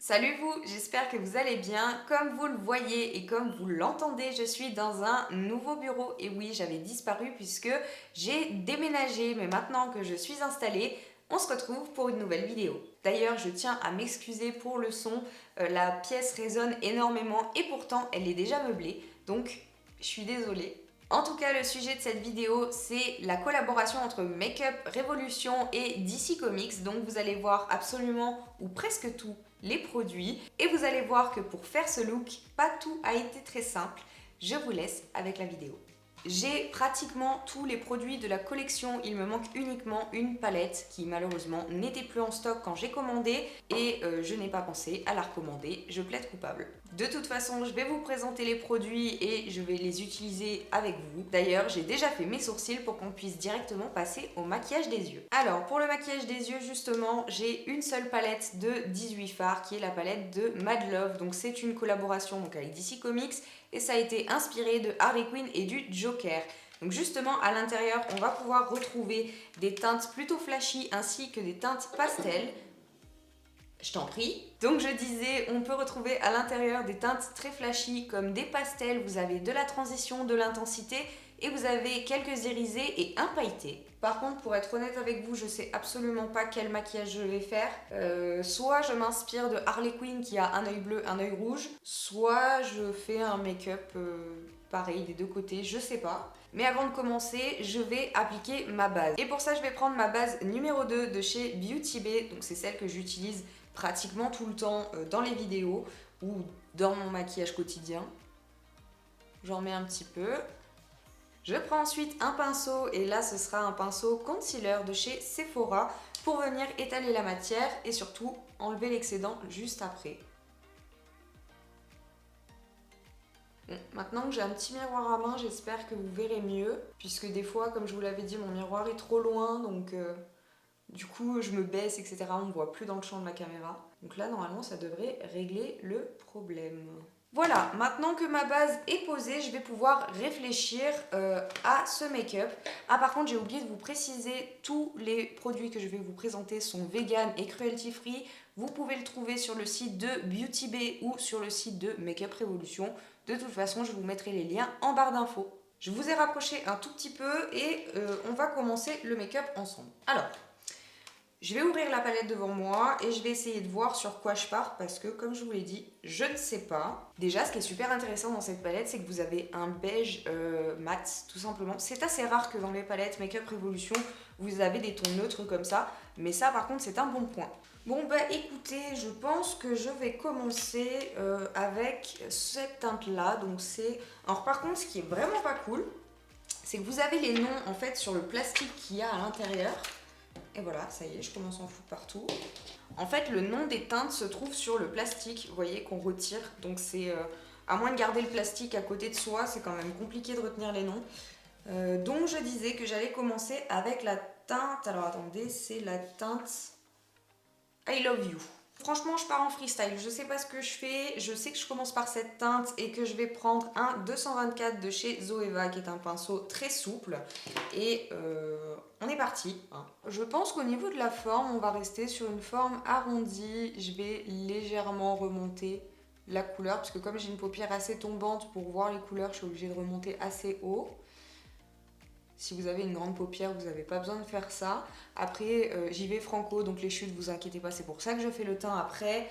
Salut vous, j'espère que vous allez bien. Comme vous le voyez et comme vous l'entendez, je suis dans un nouveau bureau. Et oui, j'avais disparu puisque j'ai déménagé, mais maintenant que je suis installée, on se retrouve pour une nouvelle vidéo. D'ailleurs, je tiens à m'excuser pour le son, la pièce résonne énormément et pourtant elle est déjà meublée, donc je suis désolée. En tout cas, le sujet de cette vidéo, c'est la collaboration entre Makeup Revolution et DC Comics. Donc vous allez voir absolument, ou presque tous les produits. Et vous allez voir que pour faire ce look, pas tout a été très simple. Je vous laisse avec la vidéo. J'ai pratiquement tous les produits de la collection, il me manque uniquement une palette qui malheureusement n'était plus en stock quand j'ai commandé et je n'ai pas pensé à la recommander, je plaide coupable. De toute façon, je vais vous présenter les produits et je vais les utiliser avec vous. D'ailleurs, j'ai déjà fait mes sourcils pour qu'on puisse directement passer au maquillage des yeux. Alors, pour le maquillage des yeux, justement, j'ai une seule palette de 18 fards qui est la palette de Mad Love. Donc c'est une collaboration donc, avec DC Comics et ça a été inspiré de Harley Quinn et du Joker. Donc justement à l'intérieur on va pouvoir retrouver des teintes plutôt flashy ainsi que des teintes pastel. Je t'en prie. Donc je disais, on peut retrouver à l'intérieur des teintes très flashy comme des pastels, vous avez de la transition, de l'intensité et vous avez quelques irisés et un pailleté. Par contre, pour être honnête avec vous, je sais absolument pas quel maquillage je vais faire. Soit je m'inspire de Harley Quinn qui a un œil bleu, un œil rouge, soit je fais un make-up pareil des deux côtés, je sais pas. Mais avant de commencer, je vais appliquer ma base. Et pour ça, je vais prendre ma base numéro 2 de chez Beauty Bay, donc c'est celle que j'utilise pratiquement tout le temps dans les vidéos ou dans mon maquillage quotidien. J'en mets un petit peu. Je prends ensuite un pinceau et là ce sera un pinceau concealer de chez Sephora pour venir étaler la matière et surtout enlever l'excédent juste après. Bon, maintenant que j'ai un petit miroir à main, j'espère que vous verrez mieux puisque des fois, comme je vous l'avais dit, mon miroir est trop loin donc du coup je me baisse etc. On ne voit plus dans le champ de ma caméra. Donc là normalement ça devrait régler le problème. Voilà, maintenant que ma base est posée, je vais pouvoir réfléchir à ce make-up. Ah par contre j'ai oublié de vous préciser, tous les produits que je vais vous présenter sont vegan et cruelty free. Vous pouvez le trouver sur le site de Beauty Bay ou sur le site de Makeup Revolution. De toute façon, je vous mettrai les liens en barre d'infos. Je vous ai rapproché un tout petit peu et on va commencer le make-up ensemble. Alors, je vais ouvrir la palette devant moi et je vais essayer de voir sur quoi je pars parce que comme je vous l'ai dit, je ne sais pas. Déjà ce qui est super intéressant dans cette palette, c'est que vous avez un beige mat tout simplement. C'est assez rare que dans les palettes Makeup Revolution, vous avez des tons neutres comme ça. Mais ça par contre c'est un bon point. Bon bah écoutez, je pense que je vais commencer avec cette teinte là. Donc c'est... Alors par contre ce qui est vraiment pas cool, c'est que vous avez les noms en fait sur le plastique qu'il y a à l'intérieur. Et voilà, ça y est, je commence à en foutre partout. En fait, le nom des teintes se trouve sur le plastique, vous voyez, qu'on retire. Donc c'est, à moins de garder le plastique à côté de soi, c'est quand même compliqué de retenir les noms. Donc je disais que j'allais commencer avec la teinte, alors attendez, c'est la teinte I Love You. Franchement, je pars en freestyle, je sais pas ce que je fais, je sais que je commence par cette teinte et que je vais prendre un 224 de chez Zoeva qui est un pinceau très souple et on est parti. Je pense qu'au niveau de la forme, on va rester sur une forme arrondie, je vais légèrement remonter la couleur parce que comme j'ai une paupière assez tombante pour voir les couleurs, je suis obligée de remonter assez haut. Si vous avez une grande paupière, vous n'avez pas besoin de faire ça. Après, j'y vais franco, donc les chutes, vous inquiétez pas, c'est pour ça que je fais le teint après.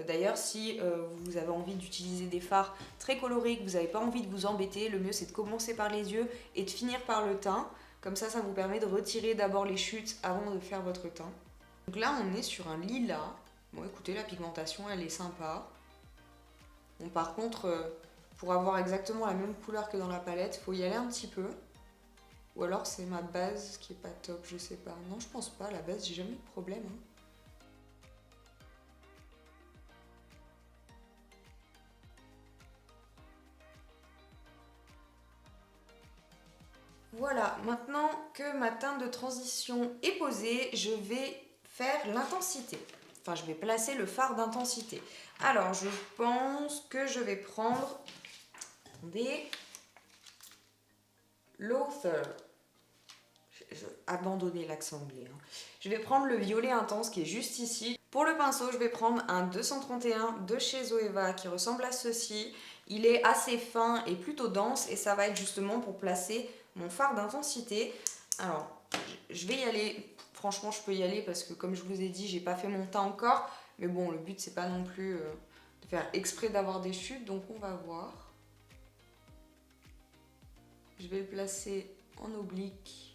D'ailleurs, si vous avez envie d'utiliser des fards très colorés, que vous n'avez pas envie de vous embêter, le mieux c'est de commencer par les yeux et de finir par le teint. Comme ça vous permet de retirer d'abord les chutes avant de faire votre teint. Donc là, on est sur un lilas. Bon, écoutez, la pigmentation, elle est sympa. Bon, par contre, pour avoir exactement la même couleur que dans la palette, il faut y aller un petit peu. Ou alors c'est ma base qui est pas top, je sais pas. Non, je pense pas, la base, j'ai jamais eu de problème. Voilà, maintenant que ma teinte de transition est posée, je vais faire l'intensité. Enfin, je vais placer le fard d'intensité. Alors, je pense que je vais prendre des Loafer. Je vais abandonner l'accent anglais. Je vais prendre le violet intense qui est juste ici Pour le pinceau, je vais prendre un 231 de chez Zoeva qui ressemble à ceci. Il est assez fin et plutôt dense et ça va être justement pour placer mon fard d'intensité. Alors, je vais y aller. Franchement, je peux y aller parce que comme je vous ai dit, j'ai pas fait mon teint encore. Mais bon, le but, c'est pas non plus de faire exprès d'avoir des chutes. Donc, on va voir. Je vais le placer en oblique.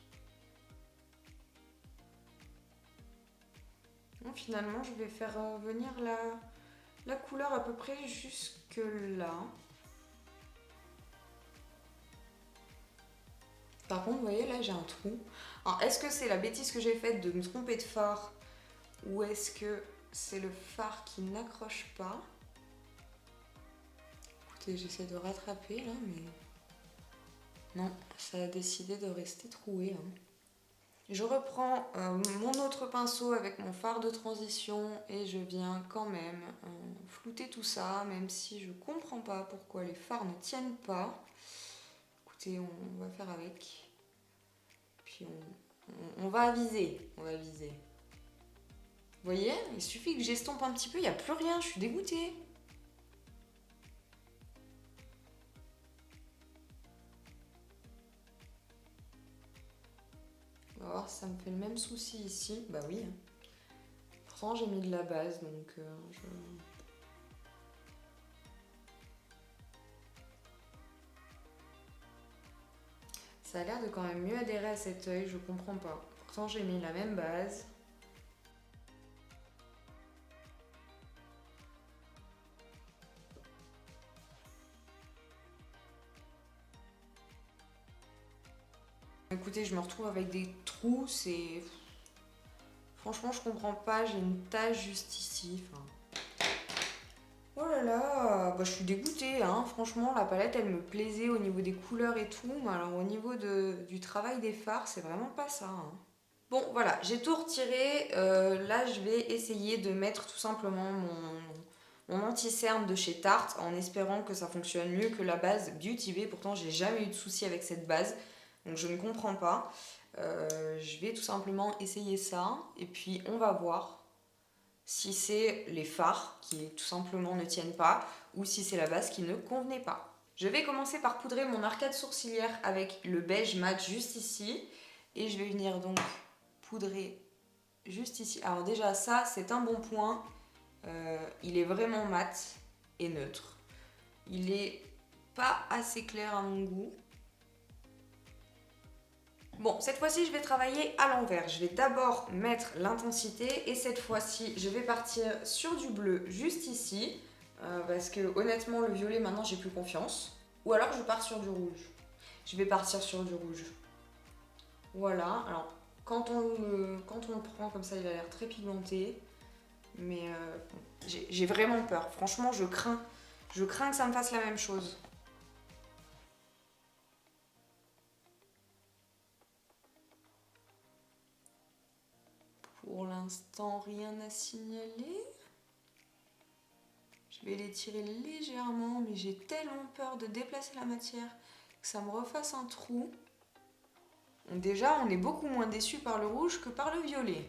Bon, finalement, je vais faire venir la couleur à peu près jusque là. Par contre, vous voyez, là, j'ai un trou. Alors, est-ce que c'est la bêtise que j'ai faite de me tromper de fard ou est-ce que c'est le fard qui n'accroche pas? Écoutez, j'essaie de rattraper, là, mais... Non, ça a décidé de rester troué. Hein. Je reprends mon autre pinceau avec mon fard de transition et je viens quand même flouter tout ça, même si je comprends pas pourquoi les fards ne tiennent pas. Écoutez, on va faire avec. Puis on va aviser, on va aviser. Vous voyez, il suffit que j'estompe un petit peu, il n'y a plus rien, je suis dégoûtée. On va voir si ça me fait le même souci ici. Bah oui. Pourtant, j'ai mis de la base, donc Ça a l'air de quand même mieux adhérer à cet œil, je comprends pas. Pourtant, j'ai mis la même base. Écoutez, je me retrouve avec des trous, c'est... Franchement, je comprends pas, j'ai une tache juste ici. Enfin... Oh là là, bah, je suis dégoûtée, hein. Franchement, la palette, elle me plaisait au niveau des couleurs et tout, mais alors au niveau du travail des fards, c'est vraiment pas ça. Hein. Bon, voilà, j'ai tout retiré. Là, je vais essayer de mettre tout simplement mon anti-cerne de chez Tarte en espérant que ça fonctionne mieux que la base Beauty Bay. Pourtant, j'ai jamais eu de souci avec cette base, donc je ne comprends pas. Je vais tout simplement essayer ça et puis on va voir si c'est les fards qui tout simplement ne tiennent pas ou si c'est la base qui ne convenait pas. Je vais commencer par poudrer mon arcade sourcilière avec le beige mat juste ici et je vais venir donc poudrer juste ici. Alors déjà ça c'est un bon point, il est vraiment mat et neutre. Il est pas assez clair à mon goût. Bon, cette fois-ci, je vais travailler à l'envers. Je vais d'abord mettre l'intensité et cette fois-ci, je vais partir sur du bleu juste ici parce que honnêtement, le violet, maintenant, j'ai plus confiance. Ou alors, je pars sur du rouge. Je vais partir sur du rouge. Voilà. Alors, quand on le prend comme ça, il a l'air très pigmenté. Mais j'ai vraiment peur. Franchement, je crains. Je crains que ça me fasse la même chose. Pour l'instant, rien à signaler. Je vais l'étirer légèrement, mais j'ai tellement peur de déplacer la matière que ça me refasse un trou. Donc déjà, on est beaucoup moins déçu par le rouge que par le violet.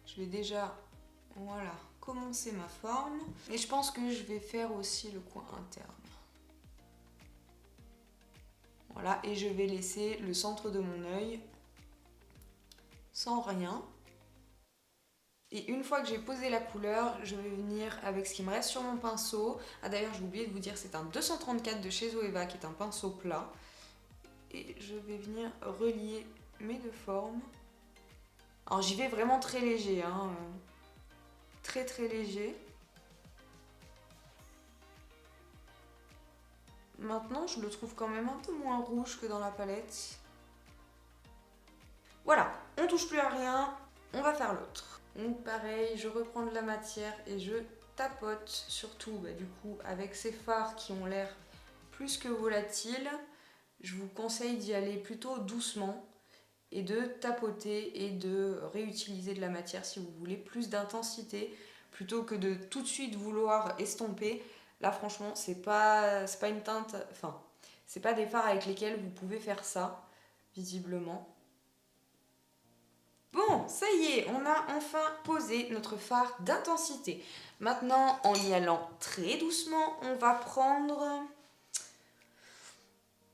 Je vais déjà, voilà, commencer ma forme. Et je pense que je vais faire aussi le coin interne. Voilà, et je vais laisser le centre de mon œil sans rien. Et une fois que j'ai posé la couleur, je vais venir avec ce qui me reste sur mon pinceau. Ah d'ailleurs, j'ai oublié de vous dire, c'est un 234 de chez Zoeva qui est un pinceau plat. Et je vais venir relier mes deux formes. Alors j'y vais vraiment très léger, hein. Très très léger. Maintenant, je le trouve quand même un peu moins rouge que dans la palette. Voilà, on touche plus à rien, on va faire l'autre. Donc pareil, je reprends de la matière et je tapote, surtout du coup avec ces fards qui ont l'air plus que volatiles. Je vous conseille d'y aller plutôt doucement et de tapoter et de réutiliser de la matière si vous voulez plus d'intensité plutôt que de tout de suite vouloir estomper. Là franchement, c'est pas une teinte, enfin, c'est pas des fards avec lesquels vous pouvez faire ça, visiblement. Bon, ça y est, on a enfin posé notre fard d'intensité. Maintenant, en y allant très doucement, on va prendre...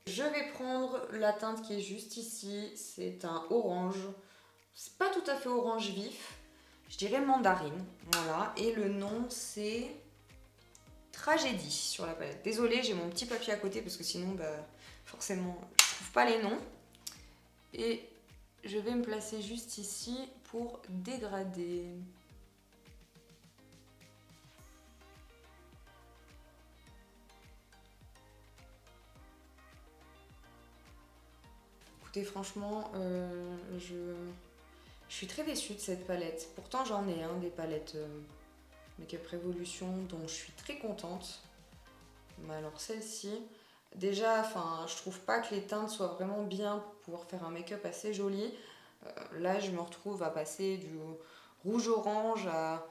Je vais prendre la teinte qui est juste ici, c'est un orange. C'est pas tout à fait orange vif, je dirais mandarine, voilà. Et le nom c'est Tragédie sur la palette. Désolée, j'ai mon petit papier à côté parce que sinon, forcément, je trouve pas les noms. Et je vais me placer juste ici pour dégrader. Écoutez, franchement, je suis très déçue de cette palette. Pourtant, j'en ai des palettes Make-up Revolution dont je suis très contente. Mais alors celle-ci, déjà, je trouve pas que les teintes soient vraiment bien pour pouvoir faire un make-up assez joli. Là, je me retrouve à passer du rouge-orange à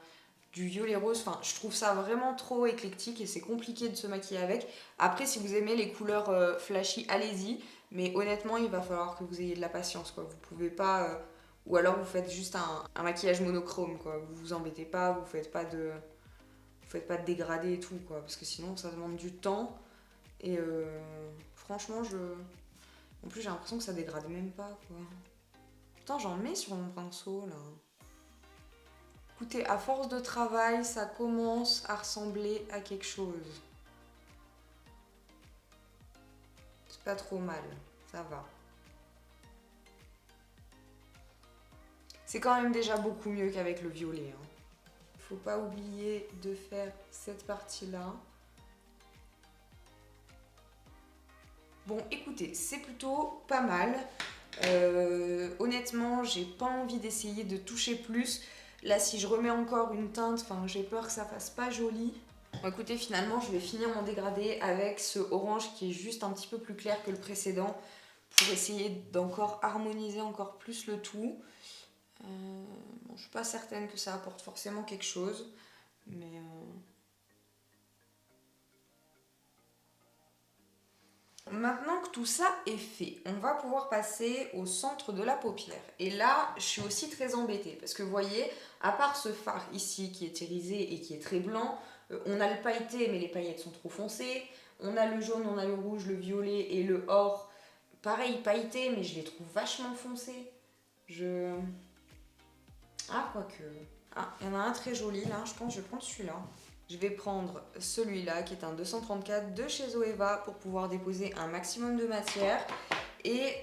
du violet-rose. Enfin, je trouve ça vraiment trop éclectique et c'est compliqué de se maquiller avec. Après, si vous aimez les couleurs flashy, allez-y. Mais honnêtement, il va falloir que vous ayez de la patience, quoi. Vous pouvez pas... ou alors vous faites juste un maquillage monochrome, quoi. Vous vous embêtez pas, vous faites pas de dégradé et tout, quoi. Parce que sinon, ça demande du temps. Et franchement, en plus, j'ai l'impression que ça dégrade même pas, quoi. Putain, j'en mets sur mon pinceau, là. Écoutez, à force de travail, ça commence à ressembler à quelque chose. C'est pas trop mal, ça va. C'est quand même déjà beaucoup mieux qu'avec le violet. Faut pas oublier de faire cette partie-là. Bon, écoutez, c'est plutôt pas mal. Honnêtement, j'ai pas envie d'essayer de toucher plus. Là, si je remets encore une teinte, j'ai peur que ça fasse pas joli. Bon, écoutez, finalement, je vais finir mon dégradé avec ce orange qui est juste un petit peu plus clair que le précédent pour essayer d'encore harmoniser encore plus le tout. Bon, je suis pas certaine que ça apporte forcément quelque chose, mais... Maintenant que tout ça est fait, on va pouvoir passer au centre de la paupière. Et là, je suis aussi très embêtée parce que vous voyez, à part ce fard ici qui est irisé et qui est très blanc, on a le pailleté mais les paillettes sont trop foncées. On a le jaune, on a le rouge, le violet et le or. Pareil, pailleté mais je les trouve vachement foncés. Ah, quoique... Ah, il y en a un très joli là, je pense que je vais prendre celui-là. Je vais prendre celui-là qui est un 234 de chez Zoeva pour pouvoir déposer un maximum de matière. Et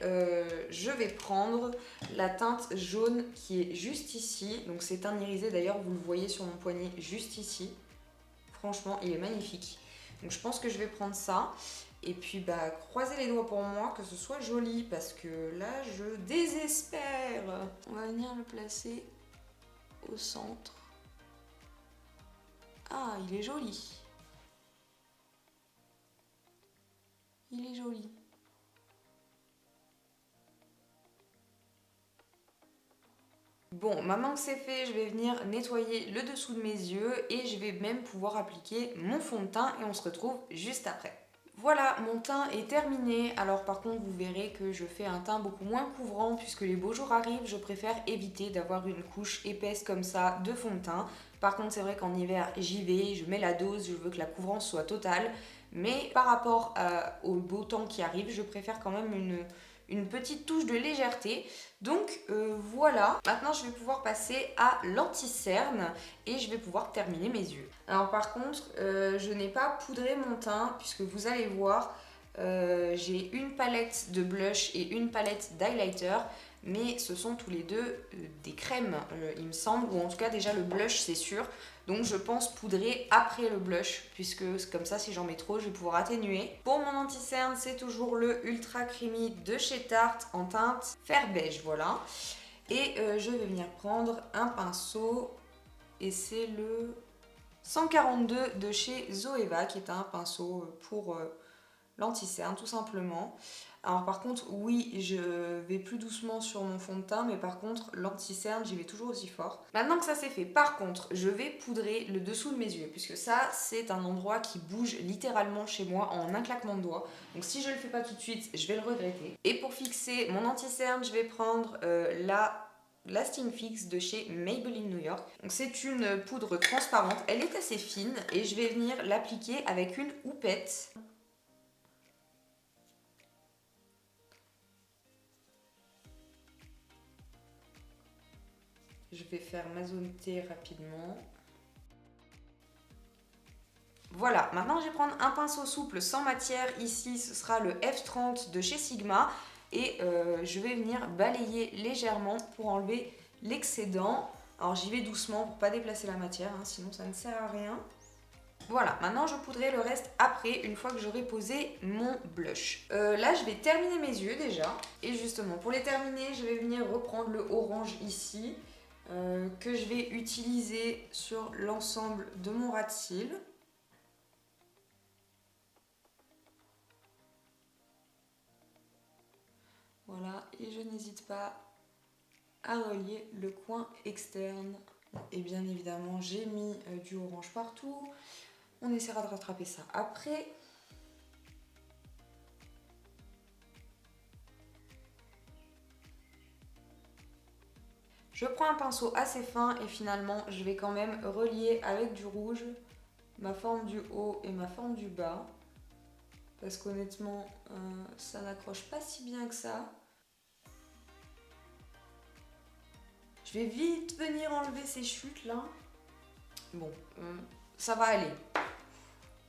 je vais prendre la teinte jaune qui est juste ici. Donc c'est un irisé, d'ailleurs vous le voyez sur mon poignet juste ici. Franchement il est magnifique. Donc je pense que je vais prendre ça. Et puis croisez les doigts pour moi que ce soit joli parce que là je désespère. On va venir le placer au centre. Ah, il est joli. Il est joli. Bon, maintenant que c'est fait, je vais venir nettoyer le dessous de mes yeux et je vais même pouvoir appliquer mon fond de teint et on se retrouve juste après. Voilà, mon teint est terminé. Alors par contre, vous verrez que je fais un teint beaucoup moins couvrant puisque les beaux jours arrivent. Je préfère éviter d'avoir une couche épaisse comme ça de fond de teint. Par contre, c'est vrai qu'en hiver, j'y vais, je mets la dose, je veux que la couvrance soit totale. Mais par rapport au beau temps qui arrive, je préfère quand même une petite touche de légèreté. Donc voilà, maintenant je vais pouvoir passer à l'anti-cerne et je vais pouvoir terminer mes yeux. Alors par contre, je n'ai pas poudré mon teint puisque vous allez voir, j'ai une palette de blush et une palette d'highlighter, mais ce sont tous les deux des crèmes, il me semble, ou en tout cas déjà le blush c'est sûr. Donc je pense poudrer après le blush, puisque comme ça si j'en mets trop je vais pouvoir atténuer. Pour mon anti-cerne, c'est toujours le Ultra Creamy de chez Tarte en teinte fer beige, voilà. Et je vais venir prendre un pinceau, et c'est le 142 de chez Zoeva, qui est un pinceau pour l'anti-cerne tout simplement. Alors par contre, oui, je vais plus doucement sur mon fond de teint, mais par contre, l'anti-cerne, j'y vais toujours aussi fort. Maintenant que ça c'est fait, par contre, je vais poudrer le dessous de mes yeux, puisque ça, c'est un endroit qui bouge littéralement chez moi en un claquement de doigts. Donc si je le fais pas tout de suite, je vais le regretter. Et pour fixer mon anti-cerne, je vais prendre la Lasting Fix de chez Maybelline New York. Donc c'est une poudre transparente, elle est assez fine et je vais venir l'appliquer avec une houppette. Je vais faire ma zone T rapidement. Voilà, maintenant je vais prendre un pinceau souple sans matière. Ici, ce sera le F30 de chez Sigma. Et je vais venir balayer légèrement pour enlever l'excédent. Alors j'y vais doucement pour ne pas déplacer la matière, hein, sinon ça ne sert à rien. Voilà, maintenant je poudrerai le reste après, une fois que j'aurai posé mon blush. Là, je vais terminer mes yeux déjà. Et justement, pour les terminer, je vais venir reprendre le orange ici, que je vais utiliser sur l'ensemble de mon ras de cils. Voilà, et je n'hésite pas à relier le coin externe. Et bien évidemment, j'ai mis du orange partout. On essaiera de rattraper ça après. Je prends un pinceau assez fin et finalement, je vais quand même relier avec du rouge ma forme du haut et ma forme du bas. Parce qu'honnêtement, ça n'accroche pas si bien que ça. Je vais vite venir enlever ces chutes là. Bon, ça va aller.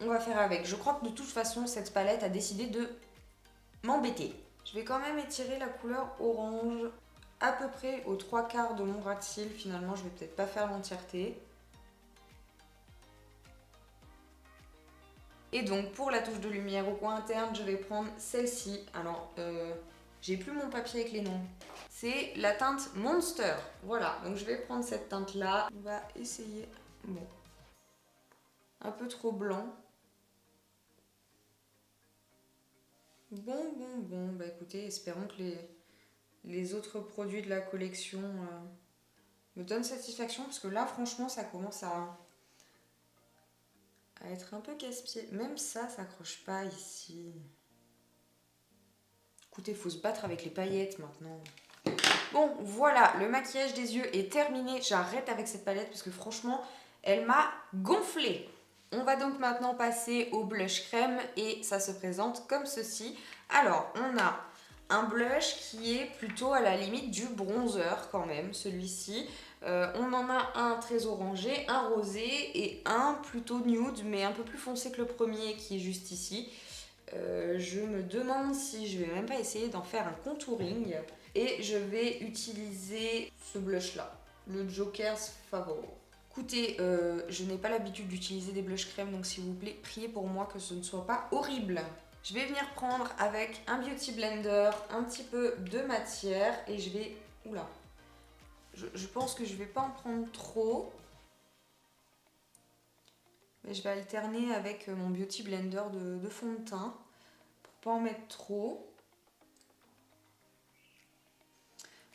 On va faire avec. Je crois que de toute façon, cette palette a décidé de m'embêter. Je vais quand même étirer la couleur orange à peu près aux 3/4 de mon ras de cils. Finalement, je vais peut-être pas faire l'entièreté. Et donc, pour la touche de lumière au coin interne, je vais prendre celle-ci. Alors, j'ai plus mon papier avec les noms. C'est la teinte Monster. Voilà, donc je vais prendre cette teinte-là. On va essayer... Bon. Un peu trop blanc. Bon. Bah écoutez, espérons que les autres produits de la collection me donnent satisfaction. Parce que là, franchement, ça commence à être un peu casse-pied. Même ça s'accroche pas ici. Écoutez, il faut se battre avec les paillettes maintenant. Bon, voilà, le maquillage des yeux est terminé. J'arrête avec cette palette parce que franchement, elle m'a gonflé. On va donc maintenant passer au blush crème et ça se présente comme ceci. Alors, on a un blush qui est plutôt à la limite du bronzer quand même, celui-ci. On en a un très orangé, un rosé et un plutôt nude, mais un peu plus foncé que le premier qui est juste ici. Je me demande si je vais même pas essayer d'en faire un contouring. Et je vais utiliser ce blush là, le Joker's Favor. Écoutez, je n'ai pas l'habitude d'utiliser des blushs crème, donc s'il vous plaît, priez pour moi que ce ne soit pas horrible. Je vais venir prendre avec un Beauty Blender un petit peu de matière et je vais... Oula, je pense que je ne vais pas en prendre trop. Mais je vais alterner avec mon Beauty Blender de fond de teint pour pas en mettre trop.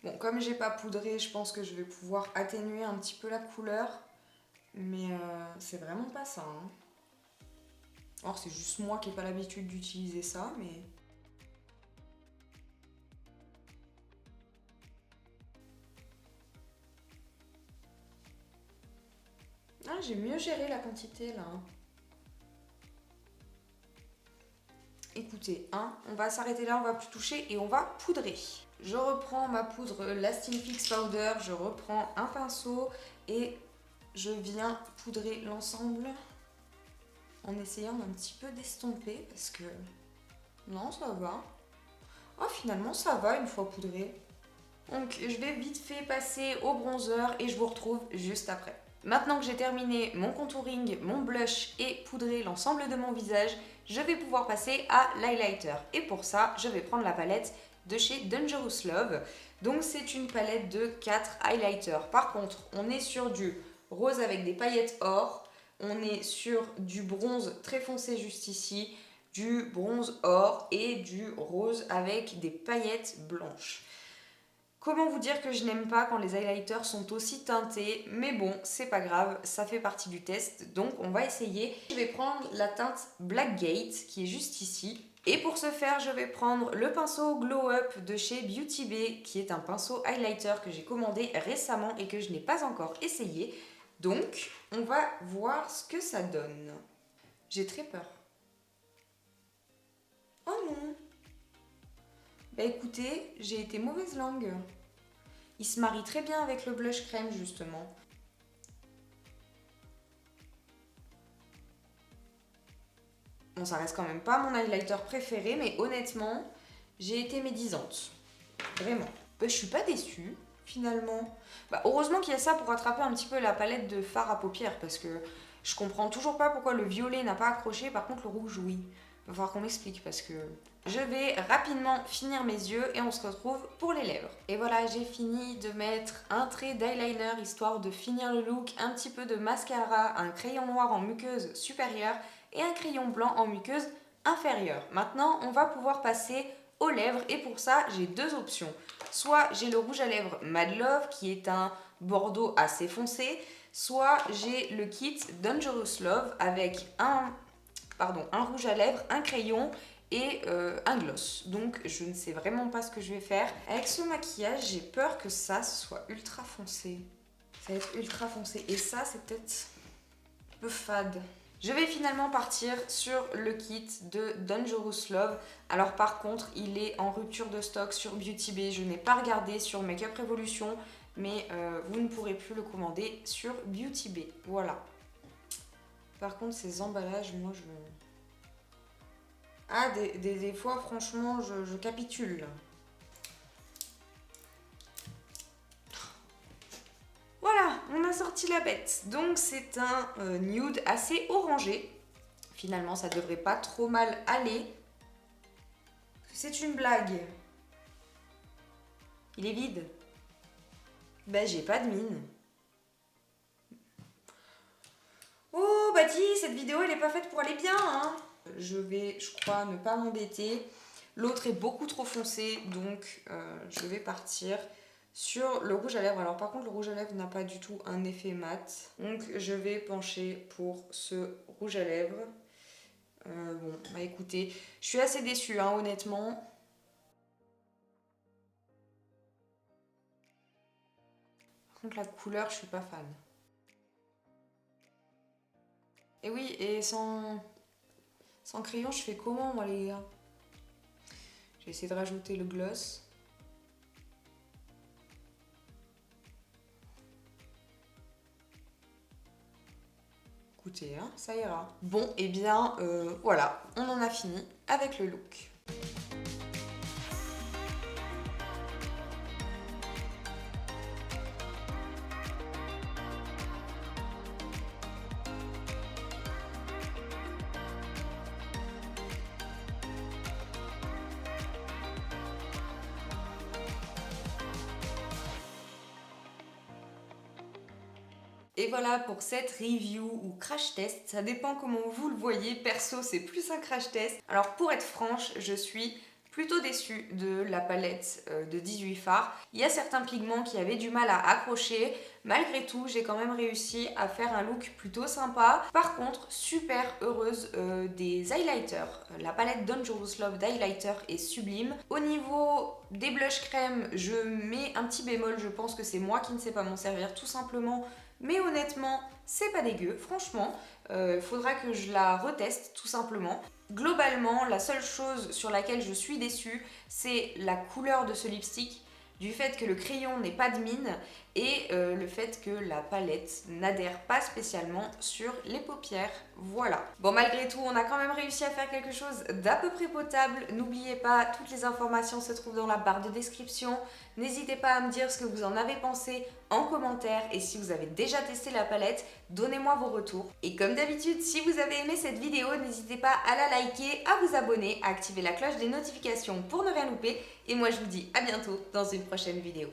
Bon, comme j'ai pas poudré, je pense que je vais pouvoir atténuer un petit peu la couleur. Mais c'est vraiment pas ça. Hein. Alors c'est juste moi qui n'ai pas l'habitude d'utiliser ça, mais... Ah, j'ai mieux géré la quantité là. Écoutez, hein, on va s'arrêter là, on va plus toucher et on va poudrer. Je reprends ma poudre Lasting Fix Powder, je reprends un pinceau et je viens poudrer l'ensemble en essayant d'un petit peu d'estomper parce que non, ça va. Oh, finalement, ça va une fois poudré. Donc, je vais vite fait passer au bronzer et je vous retrouve juste après. Maintenant que j'ai terminé mon contouring, mon blush et poudré l'ensemble de mon visage, je vais pouvoir passer à l'highlighter. Et pour ça, je vais prendre la palette de chez Dangerous Love. Donc, c'est une palette de 4 highlighters. Par contre, on est sur du rose avec des paillettes or. On est sur du bronze très foncé juste ici, du bronze or et du rose avec des paillettes blanches. Comment vous dire que je n'aime pas quand les highlighters sont aussi teintés, mais bon, c'est pas grave, ça fait partie du test, donc on va essayer. Je vais prendre la teinte Blackgate qui est juste ici. Et pour ce faire, je vais prendre le pinceau Glow Up de chez Beauty Bay, qui est un pinceau highlighter que j'ai commandé récemment et que je n'ai pas encore essayé. Donc, on va voir ce que ça donne. J'ai très peur. Oh non! Bah écoutez, j'ai été mauvaise langue. Il se marie très bien avec le blush crème justement. Bon, ça reste quand même pas mon highlighter préféré, mais honnêtement, j'ai été médisante. Vraiment. Bah, je suis pas déçue, finalement. Bah, heureusement qu'il y a ça pour rattraper un petit peu la palette de fard à paupières, parce que je comprends toujours pas pourquoi le violet n'a pas accroché, par contre le rouge, oui. Il va falloir qu'on m'explique, parce que je vais rapidement finir mes yeux et on se retrouve pour les lèvres. Et voilà, j'ai fini de mettre un trait d'eyeliner, histoire de finir le look, un petit peu de mascara, un crayon noir en muqueuse supérieure et un crayon blanc en muqueuse inférieure. Maintenant, on va pouvoir passer aux lèvres et pour ça, j'ai deux options. Soit j'ai le rouge à lèvres Mad Love qui est un bordeaux assez foncé, soit j'ai le kit Dangerous Love avec un rouge à lèvres, un crayon et un gloss. Donc je ne sais vraiment pas ce que je vais faire. Avec ce maquillage, j'ai peur que ça soit ultra foncé. Ça va être ultra foncé et ça, c'est peut-être un peu fade. Je vais finalement partir sur le kit de Dangerous Love. Alors par contre, il est en rupture de stock sur Beauty Bay. Je n'ai pas regardé sur Makeup Revolution, mais vous ne pourrez plus le commander sur Beauty Bay. Voilà. Par contre, ces emballages, moi je... Ah, des fois, franchement, je capitule. Voilà, on a sorti la bête. Donc c'est un nude assez orangé. Finalement, ça devrait pas trop mal aller. C'est une blague. Il est vide. Ben, j'ai pas de mine. Oh, bah dis, cette vidéo, elle est pas faite pour aller bien, hein. Je vais, je crois, ne pas m'embêter. L'autre est beaucoup trop foncé, donc je vais partir sur le rouge à lèvres. Alors par contre, le rouge à lèvres n'a pas du tout un effet mat. Donc je vais pencher pour ce rouge à lèvres. Bon, bah écoutez, je suis assez déçue, hein, honnêtement. Par contre, la couleur, je suis pas fan. Et oui, et sans crayon, je fais comment, moi, les gars? Je vais essayer de rajouter le gloss. Écoutez, hein, ça ira. Bon, et bien, voilà, on en a fini avec le look. Et voilà pour cette review ou crash test, ça dépend comment vous le voyez, perso c'est plus un crash test. Alors pour être franche, je suis plutôt déçue de la palette de 18 fards. Il y a certains pigments qui avaient du mal à accrocher, malgré tout j'ai quand même réussi à faire un look plutôt sympa. Par contre, super heureuse des highlighters. La palette Dangerous Love d'highlighter est sublime. Au niveau des blushs crème, je mets un petit bémol, je pense que c'est moi qui ne sais pas m'en servir tout simplement. Mais honnêtement, c'est pas dégueu, franchement. Faudra que je la reteste tout simplement. Globalement, la seule chose sur laquelle je suis déçue, c'est la couleur de ce lipstick, du fait que le crayon n'ait pas de mine et le fait que la palette n'adhère pas spécialement sur les paupières. Voilà. Bon, malgré tout, on a quand même réussi à faire quelque chose d'à peu près potable. N'oubliez pas, toutes les informations se trouvent dans la barre de description. N'hésitez pas à me dire ce que vous en avez pensé en commentaire et si vous avez déjà testé la palette, donnez-moi vos retours. Et comme d'habitude, si vous avez aimé cette vidéo, n'hésitez pas à la liker, à vous abonner, à activer la cloche des notifications pour ne rien louper. Et moi, je vous dis à bientôt dans une prochaine vidéo.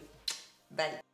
Bye!